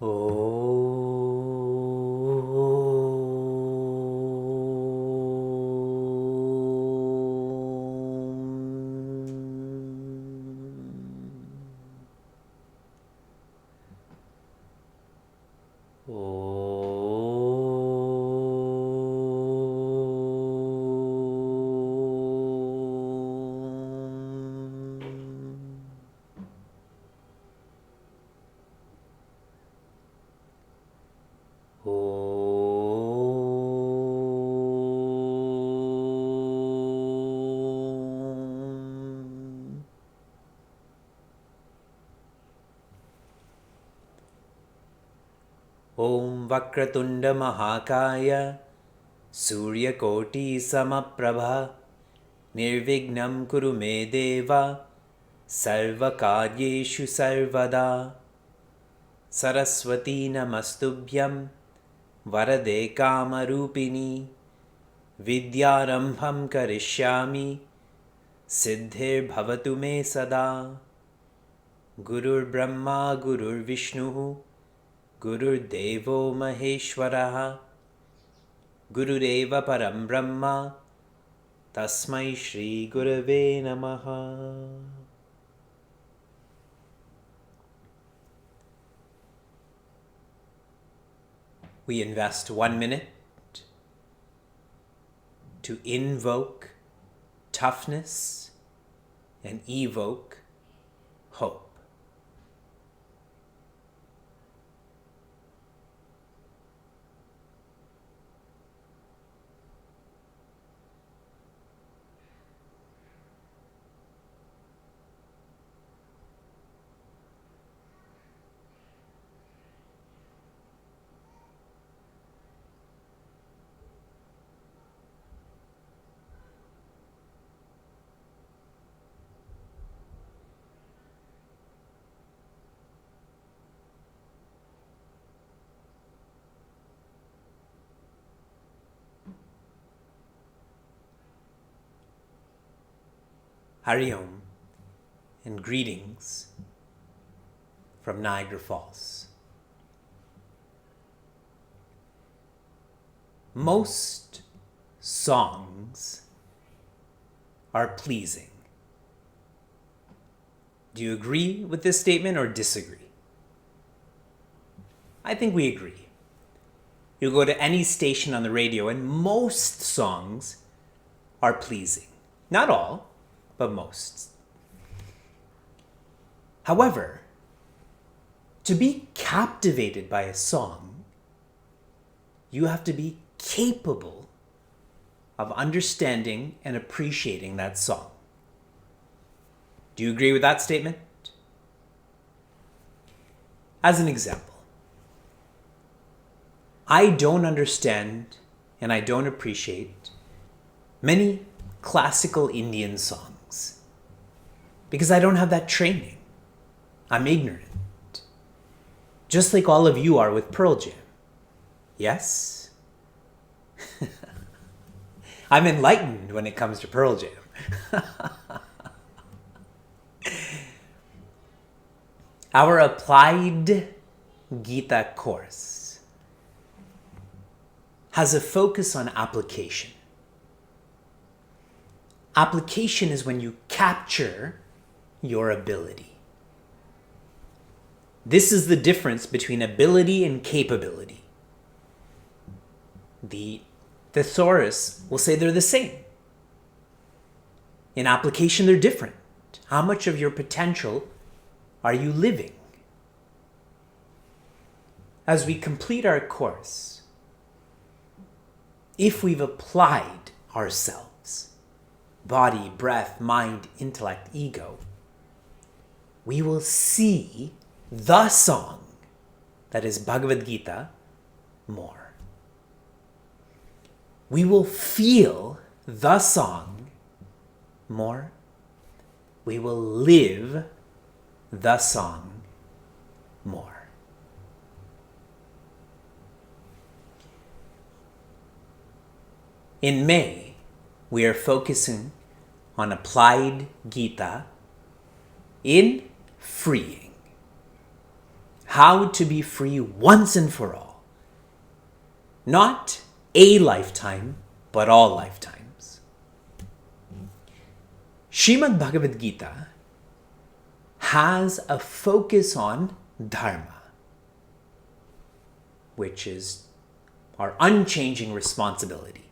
Om. Om Vakratunda Mahakaya Suryakoti Samaprabha Nirvignam Kuru Me Deva Sarvakaryeshu Sarvada Saraswati Namastubhyam Varade Kamarupini Vidyarambham Karishyami Siddhir Bhavatu Me Sada Gurur Brahma Gurur Vishnu Gurur Devo Maheshwaraha Gurudeva Param Brahma Tasmai Shri Gurave Namaha. We invest 1 minute to invoke toughness and evoke hope. Hari Om and greetings from Niagara Falls. Most songs are pleasing. Do you agree with this statement or disagree? I think we agree. You go to any station on the radio and most songs are pleasing. Not all, but most. However, to be captivated by a song, you have to be capable of understanding and appreciating that song. Do you agree with that statement? As an example, I don't understand and I don't appreciate many classical Indian songs because I don't have that training. I'm ignorant. Just like all of you are with Pearl Jam. Yes? I'm enlightened when it comes to Pearl Jam. Our applied Gita course has a focus on application. Application is when you capture your ability. This is the difference between ability and capability. The thesaurus will say they're the same. In application, they're different. How much of your potential are you living? As we complete our course, if we've applied ourselves, body, breath, mind, intellect, ego, we will see the song that is Bhagavad Gita more. We will feel the song more. We will live the song more. In May, we are focusing on applied Gita in freeing. how to be free once and for all. Not a lifetime, but all lifetimes. Srimad Bhagavad Gita has a focus on dharma, which is our unchanging responsibility.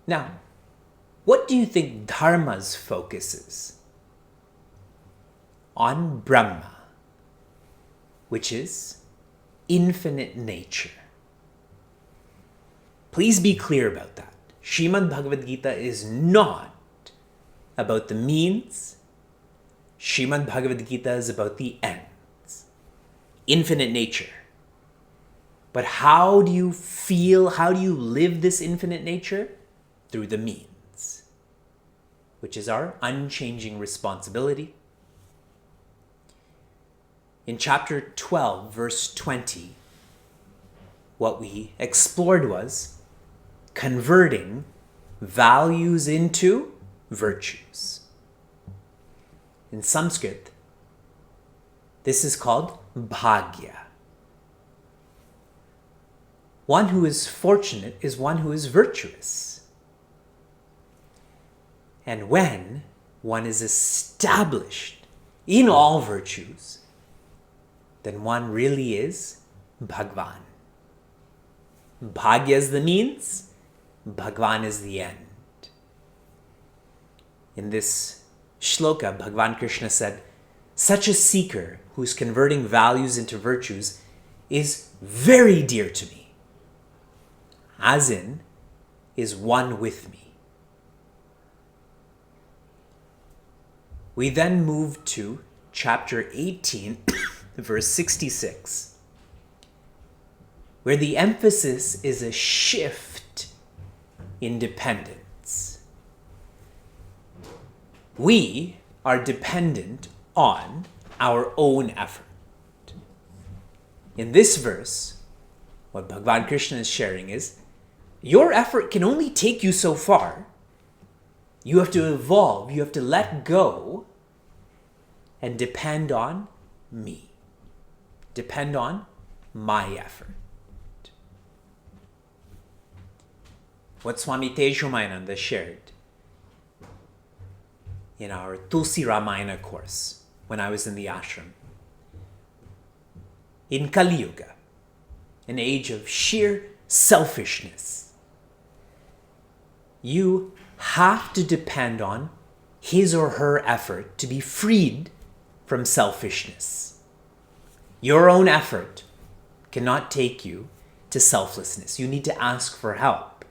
Now, what do you think dharma's focus is? On Brahma, which is infinite nature. Please be clear about that. Srimad Bhagavad Gita is not about the means. Srimad Bhagavad Gita is about the ends. Infinite nature. But how do you feel, how do you live this infinite nature? Through the means, which is our unchanging responsibility. In chapter 12, verse 20, what we explored was converting values into virtues. In Sanskrit, this is called bhagya. One who is fortunate is one who is virtuous. And when one is established in all virtues, then one really is Bhagwan. Bhagya is the means, Bhagwan is the end. In this shloka, Bhagwan Krishna said, such a seeker who's converting values into virtues is very dear to me, as in, is one with me. We then move to chapter 18, verse 66, where the emphasis is a shift in dependence. We are dependent on our own effort. In this verse, what Bhagwan Krishna is sharing is, your effort can only take you so far. You have to evolve, you have to let go and depend on me. Depend on my effort. What Swami Tejomayananda shared in our Tulsi Ramayana course when I was in the ashram. In Kali Yuga, an age of sheer selfishness, you have to depend on his or her effort to be freed from selfishness. Your own effort cannot take you to selflessness. You need to ask for help.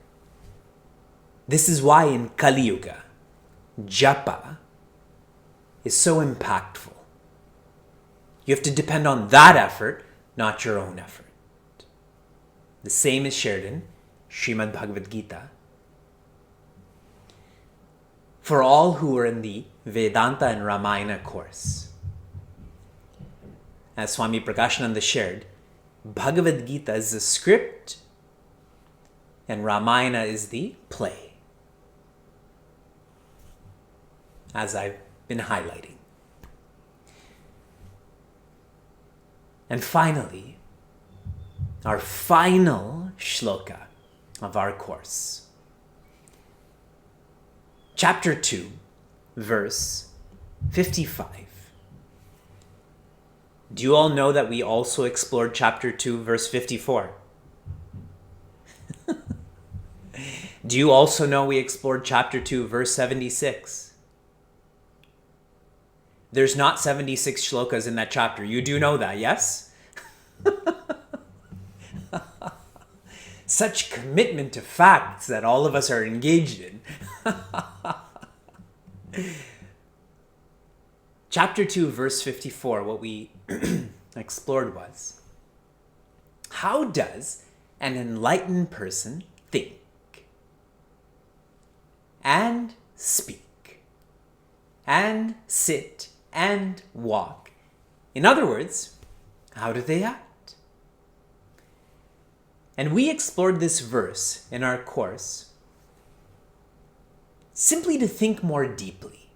This is why in Kali Yuga, japa is so impactful. You have to depend on that effort, not your own effort. The same is shared in Srimad Bhagavad Gita. For all who are in the Vedanta and Ramayana course, as Swami Prakashananda shared, Bhagavad Gita is the script and Ramayana is the play, as I've been highlighting. And finally, our final shloka of our course. Chapter 2, verse 55. Do you all know that we also explored chapter 2, verse 54? Do you also know we explored chapter 2, verse 76? There's not 76 shlokas in that chapter. You do know that, yes? Such commitment to facts that all of us are engaged in. Chapter 2, verse 54, what we explored was, how does an enlightened person think and speak and sit and walk? In other words, how do they act? And we explored this verse in our course simply to think more deeply.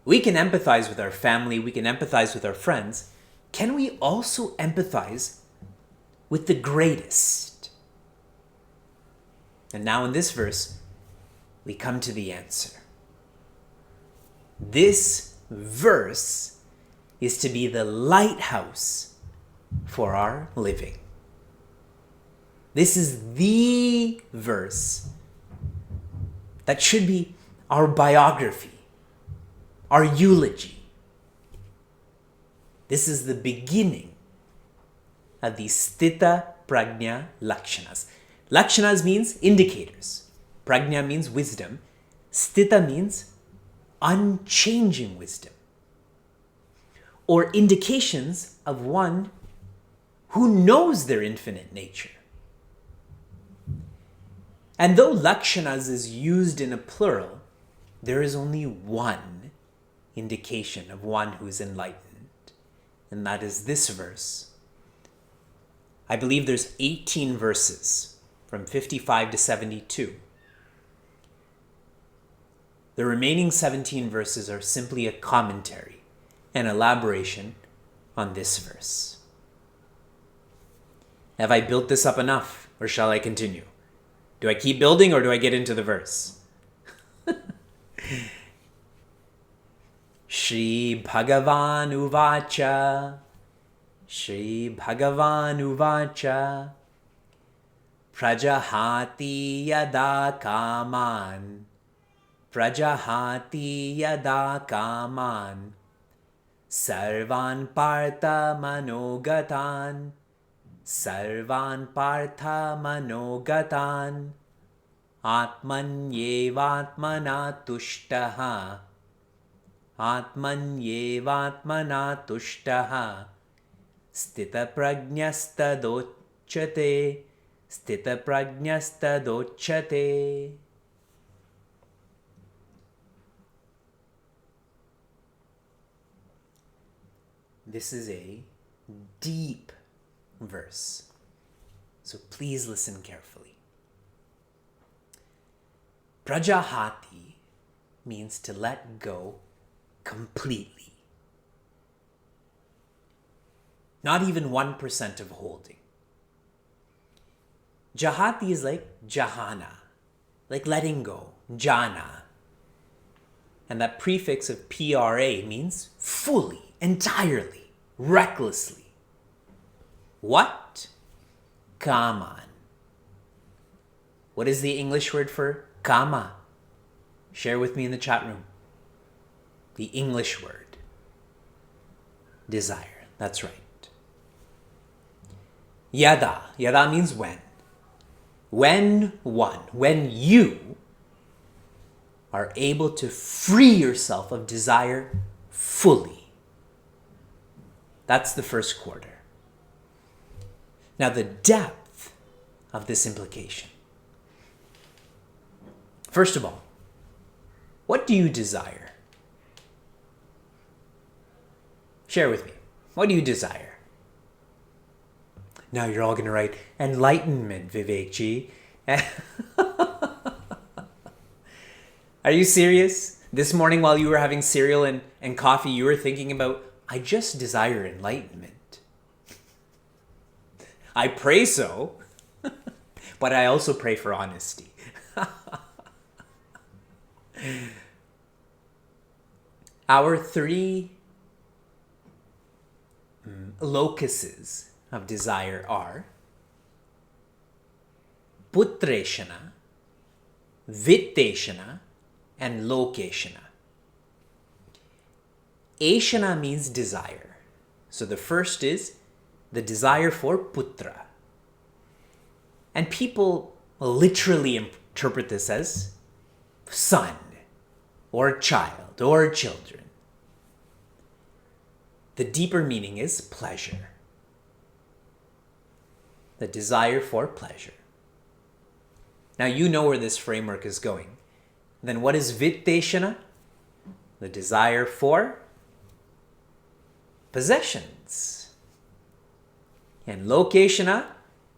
We can empathize with our family, we can empathize with our friends. Can we also empathize with the greatest? And now in this verse, we come to the answer. This verse is to be the lighthouse for our living. This is the verse that should be our biography, our eulogy. This is the beginning of the Sthita Prajna Lakshanas. Lakshanas means indicators. Prajna means wisdom. Sthita means unchanging wisdom, or indications of one who knows their infinite nature. And though lakshanas is used in a plural, there is only one indication of one who is enlightened, and that is this verse. I believe there's 18 verses from 55 to 72. The remaining 17 verses are simply a commentary and elaboration on this verse. Have I built this up enough, or shall I continue? Do I keep building, or do I get into the verse? Shri Bhagavan Uvacha, Shri Bhagavan Uvacha, Prajahati Yada Kaman, Prajahati Yada Kaman, Sarvan Partha Manogatan, Sarvan Partha Manogatan, Atmanyevatmana Tushtaha, Atmanyevatmana Tushtaha, Sthita Prajnastadocchate, Sthita Prajnastadocchate. This is a deep verse, so please listen carefully. Prajahati means to let go completely. Not even 1% of holding. Jahati is like jahana, like letting go, jana. And that prefix of pra means fully, entirely, recklessly. What? Kaman. What is the English word for kama? Share with me in the chat room. The English word. Desire. That's right. Yada. Yada means when. When one. When you are able to free yourself of desire fully. That's the first quarter. Now the depth of this implication. First of all, what do you desire? Share with me. What do you desire? Now you're all going to write enlightenment, Vivekji. Are you serious? This morning while you were having cereal and coffee, you were thinking about, I just desire enlightenment. I pray so, but I also pray for honesty. Our three locuses of desire are putreshana, vitteshana, and lokeshana. Eshana means desire. So the first is the desire for putra. And people literally interpret this as son, or child, or children. The deeper meaning is pleasure. The desire for pleasure. Now you know where this framework is going. Then what is vitteshana? The desire for possessions. And lokeshana,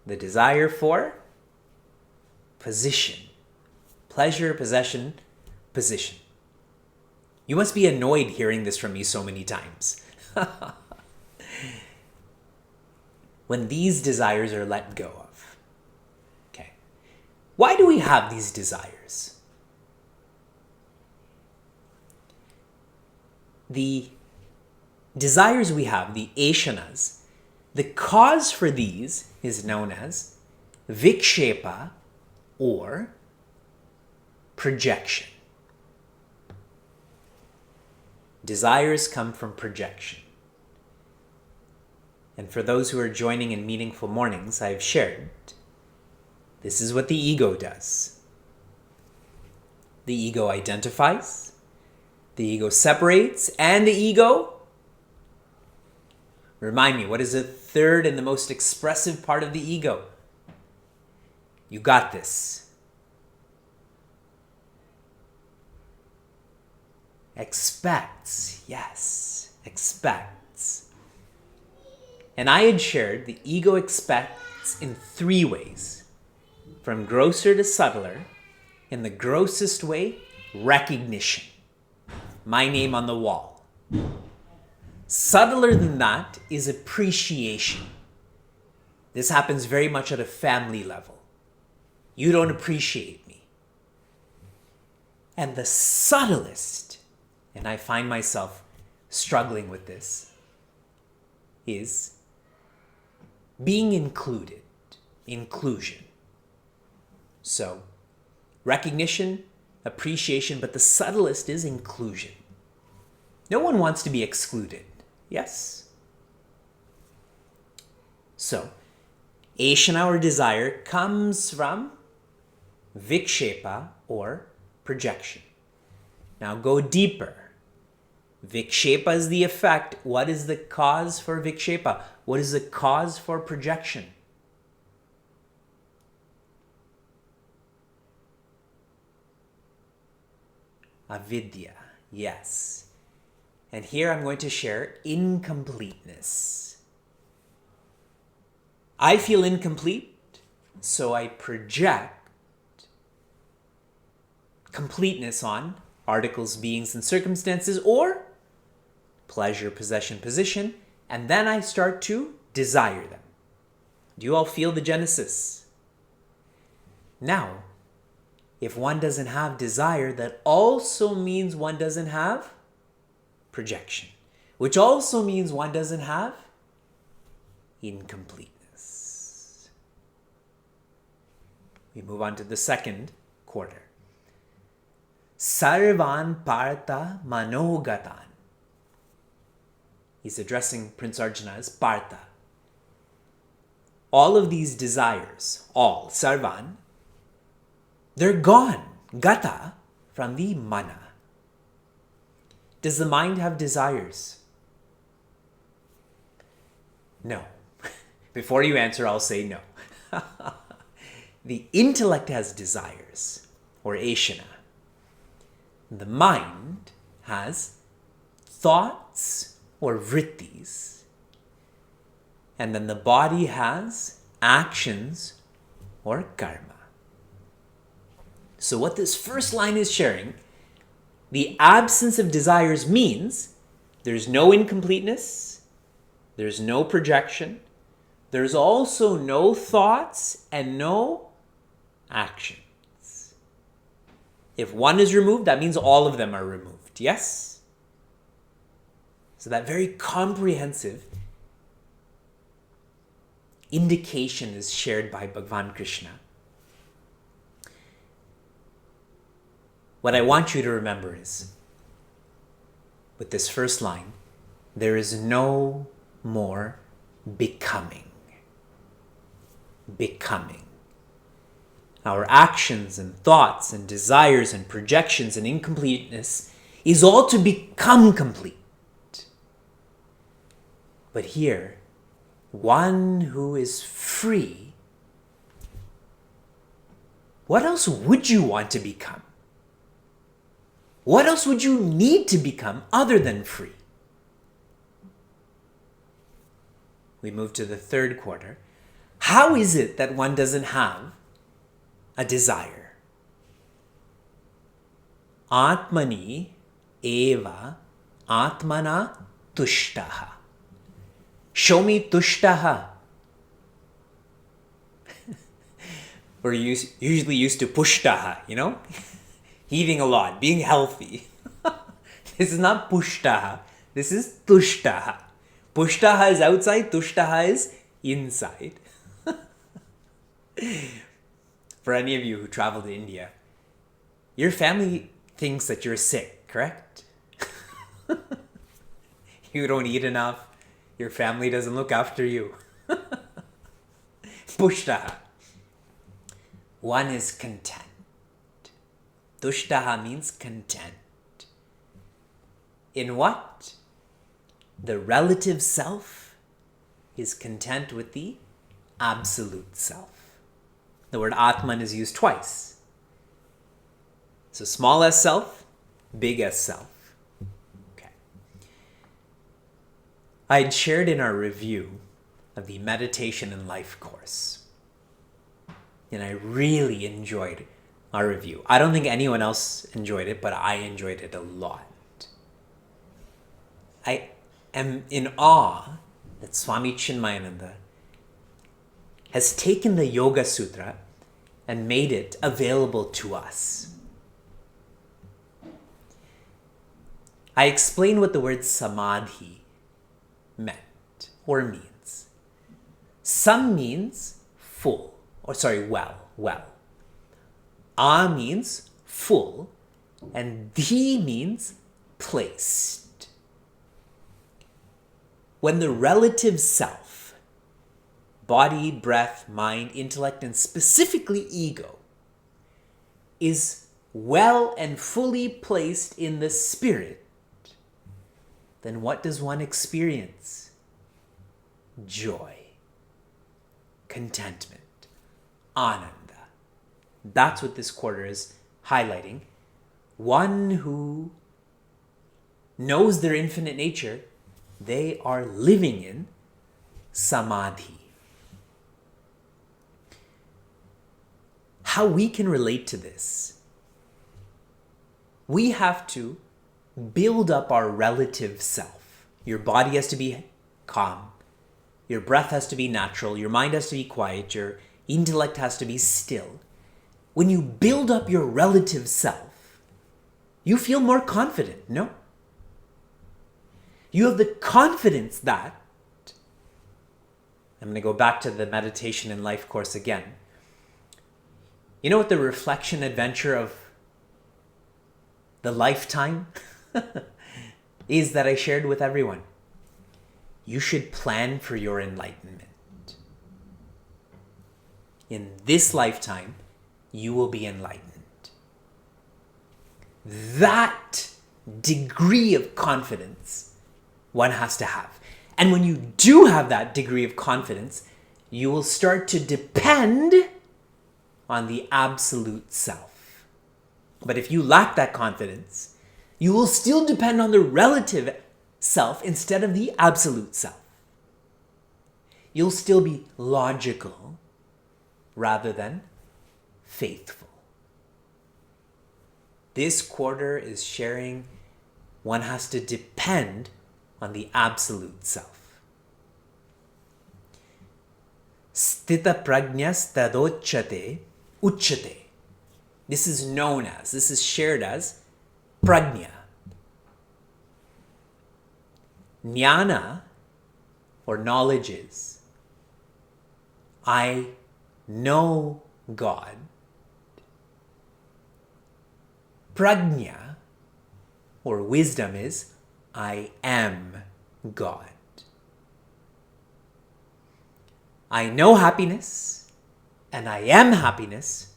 the desire for position. Pleasure, possession, position. You must be annoyed hearing this from me so many times. When these desires are let go of. Okay. Why do we have these desires? The desires we have, the ashanas, the cause for these is known as vikshepa or projection. Desires come from projection. And for those who are joining in Meaningful Mornings, I've shared, this is what the ego does. The ego identifies, the ego separates, and the ego, remind me, what is the third and the most expressive part of the ego? You got this. Expects, yes, expects. And I had shared the ego expects in 3 ways. From grosser to subtler. In the grossest way, recognition. My name on the wall. Subtler than that is appreciation. This happens very much at a family level. You don't appreciate me. And the subtlest, and I find myself struggling with this, is being included, inclusion. So, recognition, appreciation, but the subtlest is inclusion. No one wants to be excluded, yes? So, ashana or desire comes from vikshepa or projection. Now go deeper. Vikshepa is the effect. What is the cause for vikshepa? What is the cause for projection? Avidya, yes. And here I'm going to share incompleteness. I feel incomplete, so I project completeness on articles, beings, and circumstances, or pleasure, possession, position, and then I start to desire them. Do you all feel the genesis? Now, if one doesn't have desire, that also means one doesn't have projection, which also means one doesn't have incompleteness. We move on to the second quarter. Sarvan Partha Manogatan. He's addressing Prince Arjuna as Partha. All of these desires, all, Sarvan, they're gone, gata, from the mana. Does the mind have desires? No. Before you answer, I'll say no. The intellect has desires, or ashana. The mind has thoughts, or vrittis. And then the body has actions, or karma. So what this first line is sharing, the absence of desires means there's no incompleteness, there's no projection, there's also no thoughts and no actions. If one is removed, that means all of them are removed, yes? So that very comprehensive indication is shared by Bhagavan Krishna. What I want you to remember is, with this first line, there is no more becoming. Becoming. Our actions and thoughts and desires and projections and incompleteness is all to become complete. But here, one who is free, what else would you want to become? What else would you need to become other than free? We move to the third quarter. How is it that one doesn't have a desire? Atmani eva atmana tushtaha. Show me tushtaha. We're usually used to pushtaha, eating a lot, being healthy. This is not pushtaha. This is tushtaha. Pushtaha is outside, tushtaha is inside. For any of you who travel to India, your family thinks that you're sick, correct? You don't eat enough. Your family doesn't look after you. Pushtaha. One is content. Tushtaha means content. In what? The relative self is content with the absolute self. The word Atman is used twice. So small s self, big S self. Okay. I had shared in our review of the Meditation and Life course. And I really enjoyed our review. I don't think anyone else enjoyed it, but I enjoyed it a lot. I am in awe that Swami Chinmayananda has taken the Yoga Sutra and made it available to us. I explained what the word samadhi meant or means. Sam means full. Well. A means full, and dhi means placed. When the relative self, body, breath, mind, intellect, and specifically ego, is well and fully placed in the spirit, then what does one experience? Joy, contentment. Ananda. That's what this quarter is highlighting. One who knows their infinite nature, they are living in samadhi. How we can relate to this? We have to build up our relative self. Your body has to be calm. Your breath has to be natural. Your mind has to be quiet. Your intellect has to be still. When you build up your relative self, you feel more confident, no? You have the confidence that, I'm going to go back to the Meditation and Life course again. You know what the reflection adventure of the lifetime is that I shared with everyone? You should plan for your enlightenment. In this lifetime, you will be enlightened. That degree of confidence one has to have. And when you do have that degree of confidence, you will start to depend on the absolute self. But if you lack that confidence, you will still depend on the relative self instead of the absolute self. You'll still be logical rather than faithful. This quarter is sharing one has to depend on the absolute self. Sthita prajnas tadocchate uchate. This is shared as prajna. Jnana, or knowledge, is I know God. Prajna, or wisdom, is I am God. I know happiness and I am happiness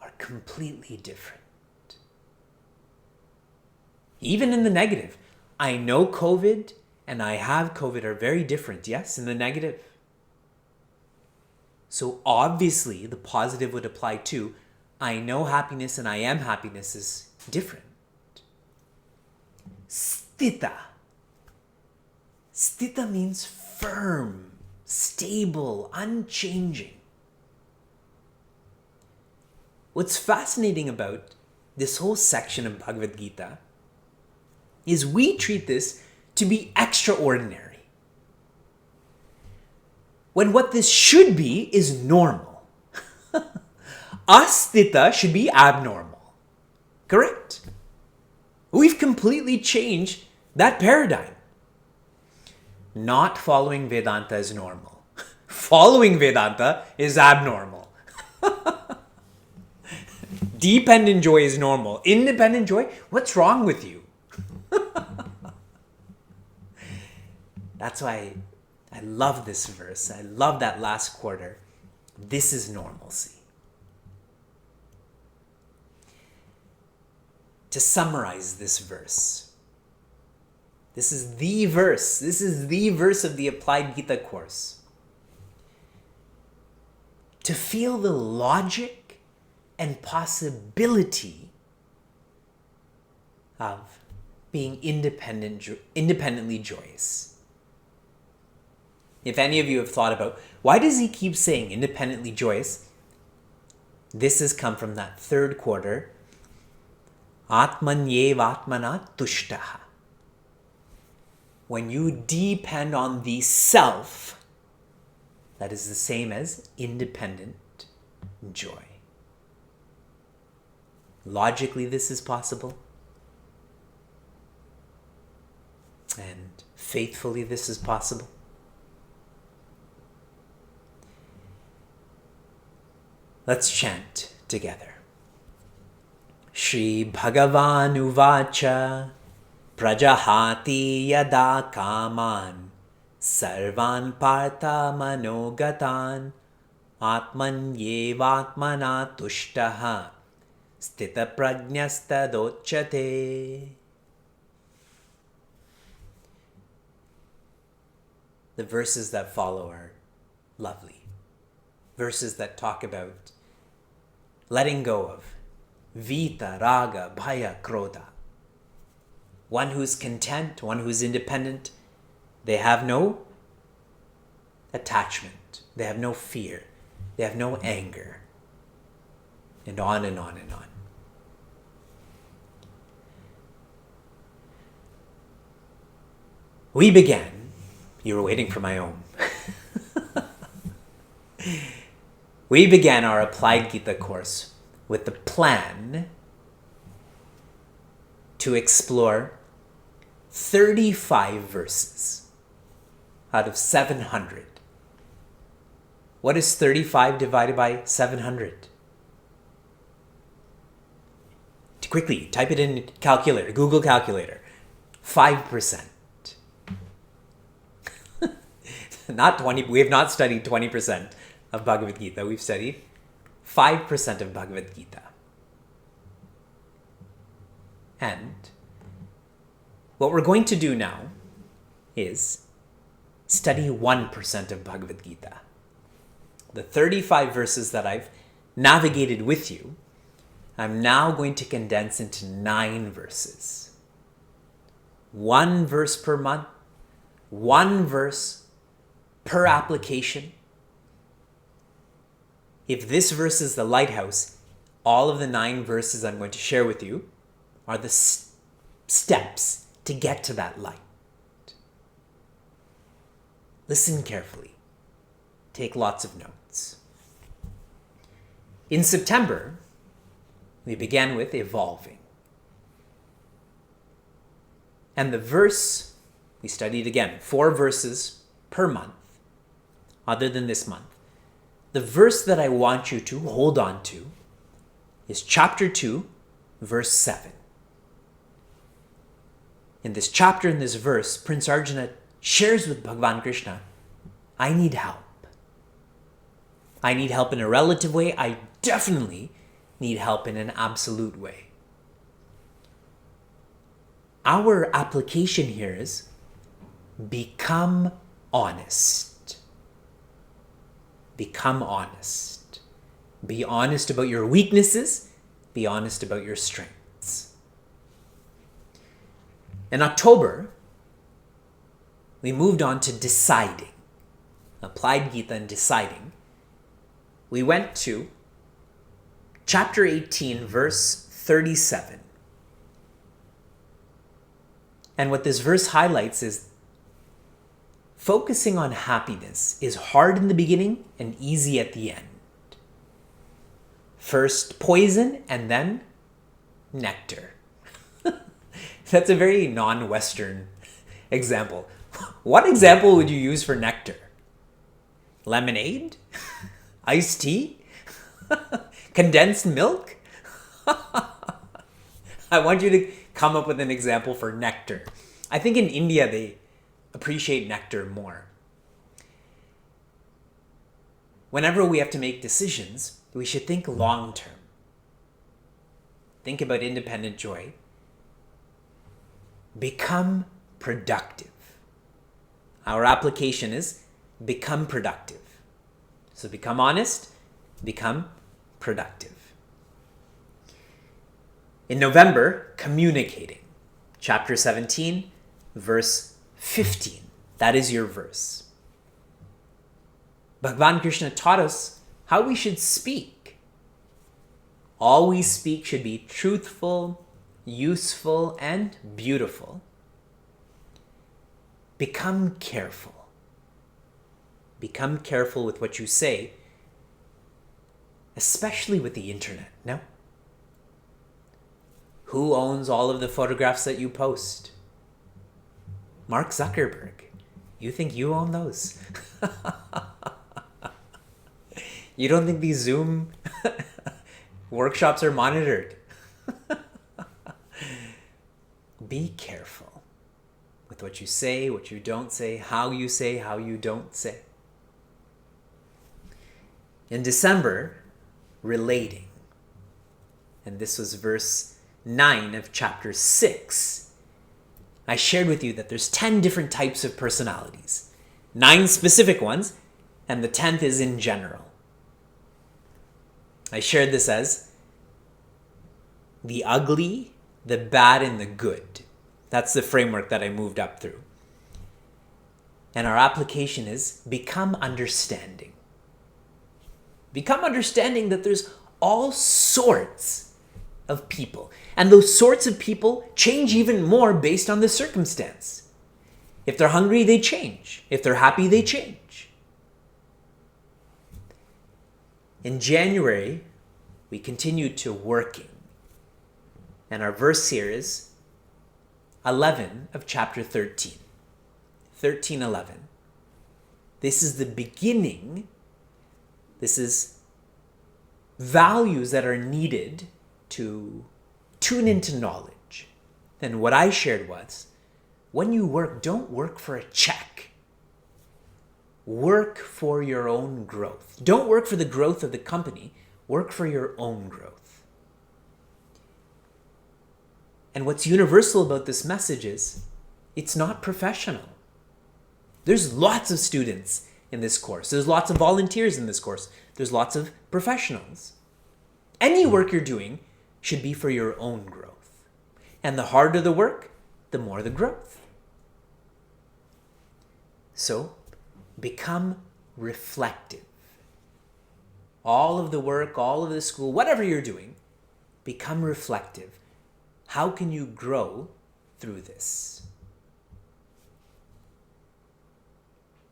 are completely different. Even in the negative, I know COVID and I have COVID are very different, yes, in the negative. So obviously the positive would apply too. I know happiness and I am happiness is different. Sthita. Sthita means firm, stable, unchanging. What's fascinating about this whole section of Bhagavad Gita is we treat this to be extraordinary, when what this should be is normal. Astita should be abnormal. Correct? We've completely changed that paradigm. Not following Vedanta is normal. Following Vedanta is abnormal. Dependent joy is normal. Independent joy? What's wrong with you? That's why I love this verse. I love that last quarter. This is normalcy. To summarize this verse, this is the verse. This is the verse of the Applied Gita course. To feel the logic and possibility of being independently joyous. If any of you have thought about, why does he keep saying independently joyous? This has come from that third quarter. Atmanyevatmana tushtaha. When you depend on the self, that is the same as independent joy. Logically, this is possible. And faithfully, this is possible. Let's chant together. Shri Bhagavan Uvacha Prajahati Yada Kaman Sarvan Partha Manogatan Atman Yevatmana Tushtaha Stita Prajnastadochyate. The verses that follow are lovely. Verses that talk about letting go of Vita, Raga, Bhaya, Krodha. One who's content, one who's independent, they have no attachment, they have no fear, they have no anger, and on and on and on. We began, you were waiting for my own. We began our Applied Gita course with the plan to explore 35 verses out of 700. What is 35 divided by 700? Quickly, type it in calculator, Google calculator. 5%. Not 20, we have not studied 20% of Bhagavad Gita. We've studied 5% of Bhagavad Gita. And what we're going to do now is study 1% of Bhagavad Gita. The 35 verses that I've navigated with you, I'm now going to condense into 9 verses. 1 verse per month, 1 verse per application. If this verse is the lighthouse, all of the 9 verses I'm going to share with you are the steps to get to that light. Listen carefully. Take lots of notes. In September, we began with evolving. And the verse, we studied again, 4 verses per month, other than this month. The verse that I want you to hold on to is chapter 2, verse 7. In this chapter, in this verse, Prince Arjuna shares with Bhagavan Krishna, I need help. I need help in a relative way. I definitely need help in an absolute way. Our application here is become honest. Become honest. Be honest about your weaknesses. Be honest about your strengths. In October, we moved on to deciding. Applied Gita and deciding. We went to chapter 18, verse 37. And what this verse highlights is focusing on happiness is hard in the beginning and easy at the end. First poison and then nectar. That's a very non-Western example. What example would you use for nectar? Lemonade? Iced tea? Condensed milk? I want you to come up with an example for nectar. I think in India they appreciate nectar more. Whenever we have to make decisions, we should think long term. Think about independent joy. Become productive. Our application is become productive. So become honest, become productive. In November, communicating. Chapter 17, verse 15. That is your verse. Bhagavan Krishna taught us how we should speak. All we speak should be truthful, useful, and beautiful. Become careful. Become careful with what you say, especially with the internet. No? Who owns all of the photographs that you post? Mark Zuckerberg. You think you own those? You don't think these Zoom workshops are monitored? Be careful with what you don't say, how you don't say. In December, relating. And this was verse 9 of chapter 6. I shared with you that there's 10 different types of personalities. 9 specific ones, and the 10th is in general. I shared this as the ugly, the bad, and the good. That's the framework that I moved up through. And our application is become understanding. Become understanding that there's all sorts of people. And those sorts of people change even more based on the circumstance. If they're hungry, they change. If they're happy, they change. In January, we continued to working. And our verse here is 11 of chapter 13. 13:11. This is the beginning. This is values that are needed to tune into knowledge. And what I shared was, when you work, don't work for a check. Work for your own growth. Don't work for the growth of the company. Work for your own growth. And what's universal about this message is, it's not professional. There's lots of students in this course. There's lots of volunteers in this course. There's lots of professionals. Any work you're doing should be for your own growth. And the harder the work, the more the growth. So, become reflective. All of the work, all of the school, whatever you're doing, become reflective. How can you grow through this?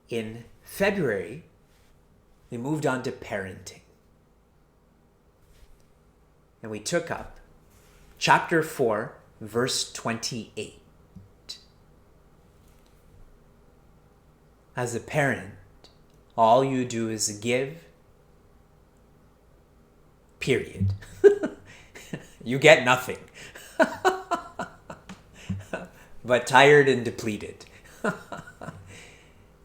In February, we moved on to parenting. And we took up chapter 4, verse 28. As a parent, all you do is give, period. You get nothing. But tired and depleted.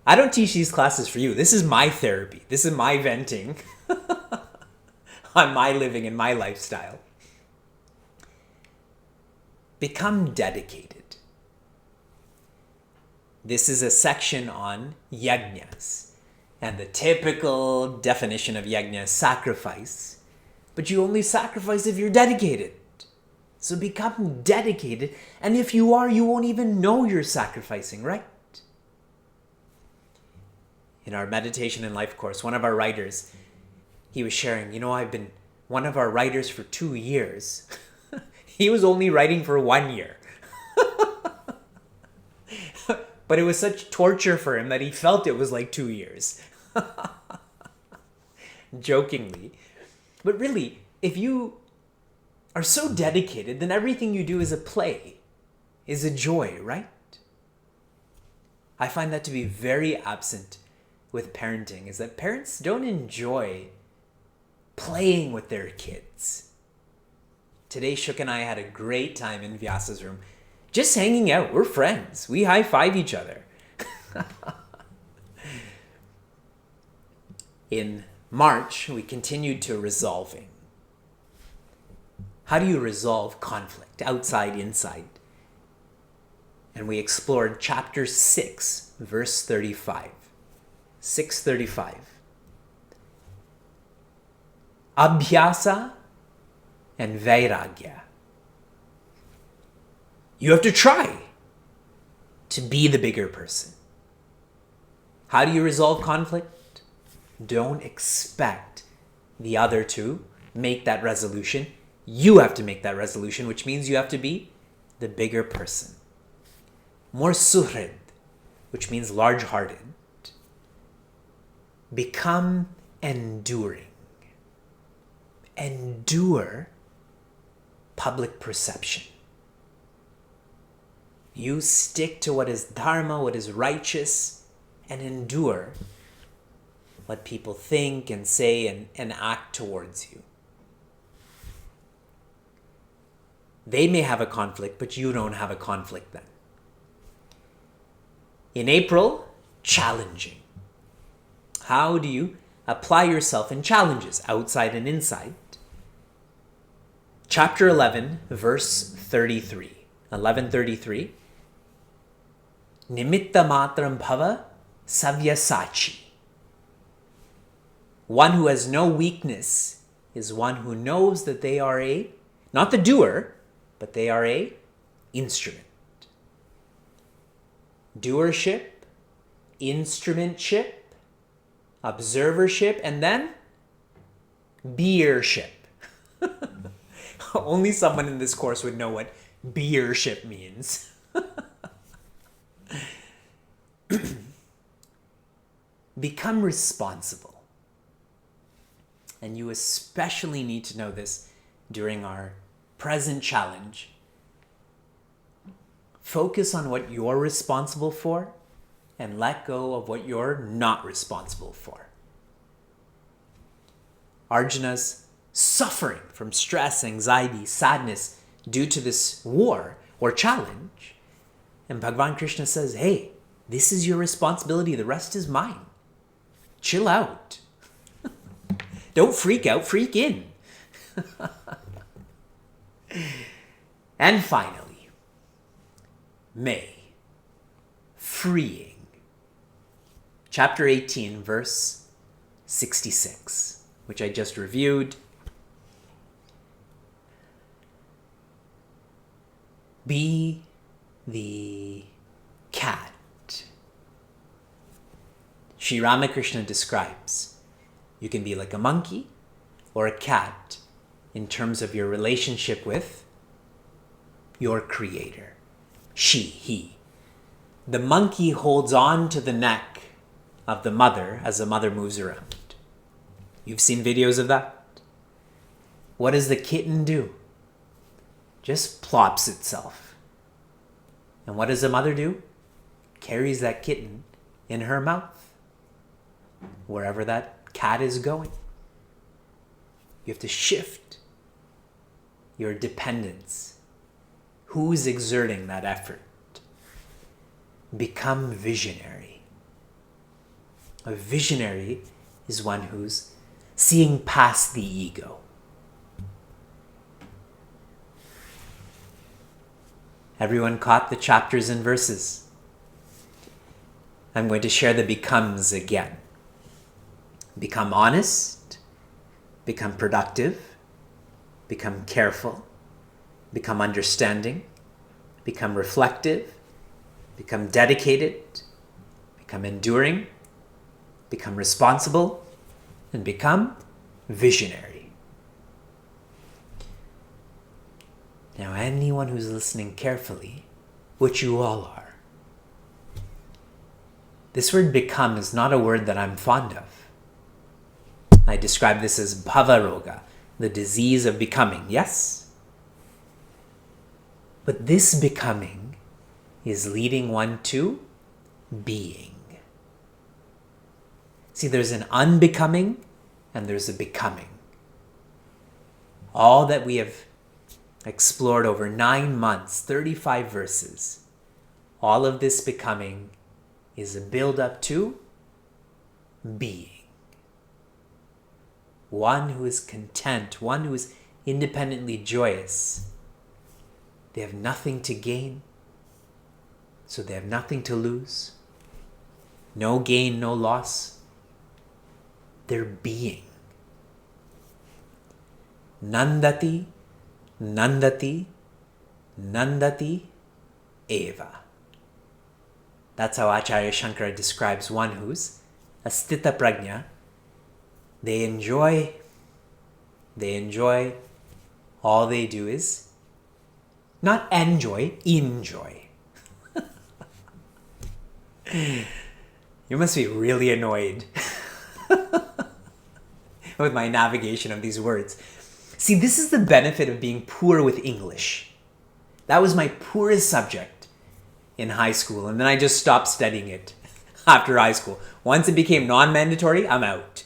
I don't teach these classes for you. This is my therapy. This is my venting on my living and my lifestyle. Become dedicated. This is a section on yajnas. And the typical definition of yajna is sacrifice. But you only sacrifice if you're dedicated. So become dedicated. And if you are, you won't even know you're sacrificing, right? In our meditation and life course, one of our writers, he was sharing, I've been one of our writers for 2 years. He was only writing for 1 year. But it was such torture for him that he felt it was like 2 years. Jokingly. But really, if you are so dedicated, then everything you do is a play, is a joy, right? I find that to be very absent with parenting, is that parents don't enjoy playing with their kids. Today, Shuk and I had a great time in Vyasa's room, just hanging out. We're friends. We high-five each other. In March, we continued to resolving. How do you resolve conflict, outside, inside? And we explored chapter 6, verse 35. 6:35. Abhyasa and Vairagya. You have to try to be the bigger person. How do you resolve conflict? Don't expect the other to make that resolution. You have to make that resolution, which means you have to be the bigger person. More suhrid, which means large-hearted. Become enduring. Endure public perception. You stick to what is dharma, what is righteous, and endure what people think and say and act towards you. They may have a conflict, but you don't have a conflict then. In April, challenging. How do you apply yourself in challenges, outside and inside? Chapter 11, verse 33. 11:33. Nimitta matram bhava savyasachi. One who has no weakness is one who knows that they are not the doer, but they are a instrument. Doership, instrumentship, observership, and then beership. Only someone in this course would know what beership means. Become responsible. And you especially need to know this during our present challenge. Focus on what you're responsible for and let go of what you're not responsible for. Arjuna's suffering from stress, anxiety, sadness due to this war or challenge. And Bhagavan Krishna says, hey, this is your responsibility. The rest is mine. Chill out. Don't freak out, freak in. And finally, May, freeing. Chapter 18, verse 66, which I just reviewed. Be the cat. Sri Ramakrishna describes you can be like a monkey or a cat in terms of your relationship with your creator. She, he. The monkey holds on to the neck of the mother as the mother moves around. You've seen videos of that? What does the kitten do? Just plops itself. And what does the mother do? Carries that kitten in her mouth, wherever that cat is going. You have to shift your dependence. Who's exerting that effort? Become visionary. A visionary is one who's seeing past the ego. Everyone caught the chapters and verses? I'm going to share the becomes again. Become honest, become productive, become careful, become understanding, become reflective, become dedicated, become enduring, become responsible, and become visionary. Now, anyone who's listening carefully, which you all are, This word become is not a word that I'm fond of. I describe this as bhavaroga, the disease of becoming, yes? But this becoming is leading one to being. See, there's an unbecoming and there's a becoming. All that we have explored over 9 months, 35 verses, all of this becoming is a build-up to being. One who is content, one who is independently joyous. They have nothing to gain, so they have nothing to lose. No gain, no loss. They're being. Nandati, nandati, nandati eva. That's how Acharya Shankara describes one who's a sthita prajna. They enjoy. All they do is not enjoy, enjoy. You must be really annoyed with my navigation of these words. See, this is the benefit of being poor with English. That was my poorest subject in high school, and then I just stopped studying it after high school. Once it became non-mandatory, I'm out.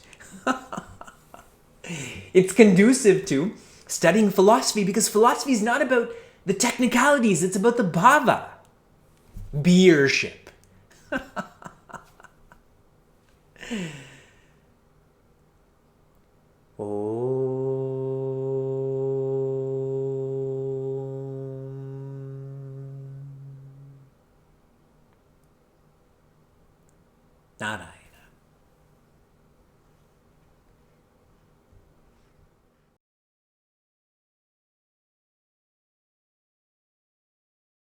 It's conducive to studying philosophy because philosophy is not about the technicalities, it's about the bhava, beership. Narayan.